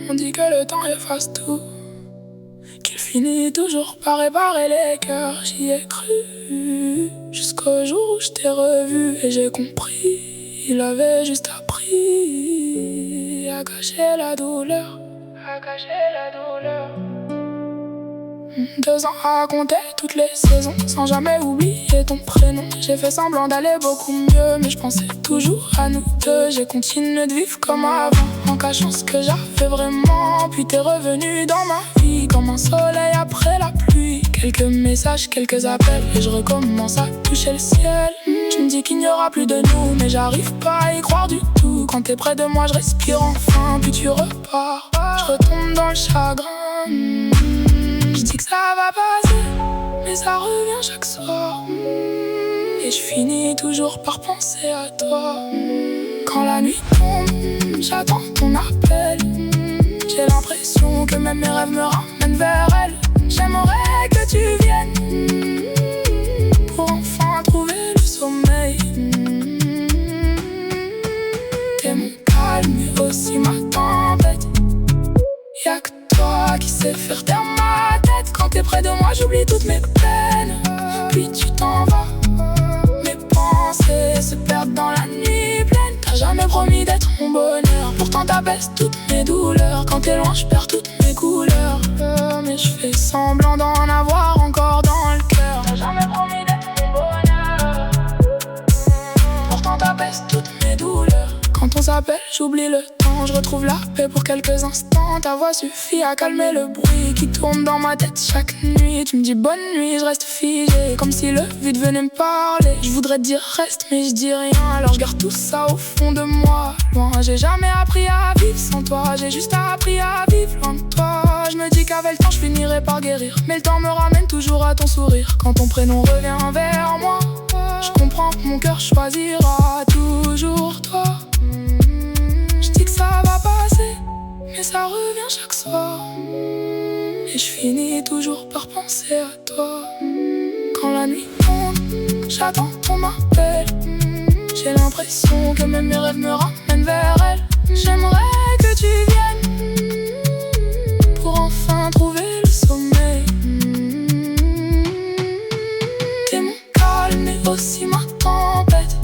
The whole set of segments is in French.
On dit que le temps efface tout, qu'il finit toujours par réparer les cœurs. J'y ai cru jusqu'au jour où je t'ai revu et j'ai compris. Il avait juste appris à cacher la douleur, à cacher la douleur. 2 ans à compter toutes les saisons sans jamais oublier ton prénom. J'ai fait semblant d'aller beaucoup mieux, mais je pensais toujours à nous deux. J'ai continué de vivre comme avant, en cachant ce que j'avais vraiment. Puis t'es revenu dans ma vie comme un soleil après la pluie. Quelques messages, quelques appels et je recommence à toucher le ciel. Tu me dis qu'il n'y aura plus de nous, mais j'arrive pas à y croire du tout. Quand t'es près de moi je respire enfin, puis tu repars. Je retombe dans le chagrin. Je dis que ça va passer, mais ça revient chaque soir. Et je finis toujours par penser à toi. Quand la nuit tombe, j'attends ton appel. J'ai l'impression que même mes rêves me ramènent vers elle. J'aimerais que tu viennes pour enfin trouver le sommeil. T'es mon calme et aussi ma tempête. Y'a que toi qui sais faire taire ma tête. Quand t'es près de moi j'oublie toutes mes peines. Puis tu t'en vas, mes pensées se perdent dans la nuit pleine. T'as jamais promis d'être mon bonheur, pourtant t'abaisses toutes mes douleurs. Quand t'es loin je perds toutes mes couleurs, mais je fais semblant d'en avoir encore dans le cœur. T'as jamais promis d'être mon bonheur, pourtant t'abaisses toutes mes douleurs. Quand on s'appelle, j'oublie le temps, je retrouve la paix pour quelques instants. Ta voix suffit à calmer le bruit qui tourne dans ma tête chaque nuit. Tu me dis bonne nuit, je reste figé, comme si le vide venait me parler. Je voudrais te dire reste, mais je dis rien, alors je garde tout ça au fond de moi. Loin, j'ai jamais appris à vivre sans toi, j'ai juste appris à vivre loin de toi. Je me dis qu'avec le temps je finirai par guérir, mais le temps me ramène toujours à ton sourire. Quand ton prénom revient vers moi, je comprends que mon cœur choisira toujours toi. Je dis que ça va passer, mais ça revient chaque soir. Et je finis toujours par penser à toi. Quand la nuit tombe, j'attends ton appel. J'ai l'impression que même mes rêves me ramènent vers elle. J'aimerais que tu viennes pour enfin trouver le sommeil. T'es mon calme et aussi ma tempête.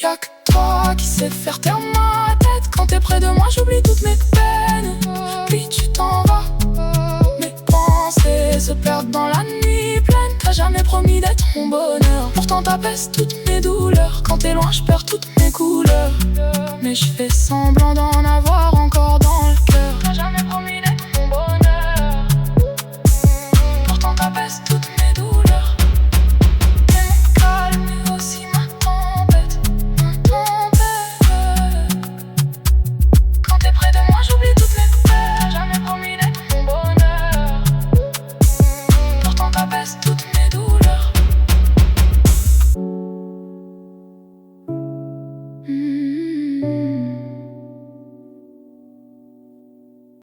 Y'a que toi qui sais faire taire ma tête. Quand t'es près de moi j'oublie toutes mes peines. Puis tu t'en vas, mes pensées se perdent dans la nuit pleine. T'as jamais promis d'être mon bonheur, pourtant t'abaisses toutes mes douleurs. Quand t'es loin je perds toutes mes couleurs, mais je fais semblant d'en avoir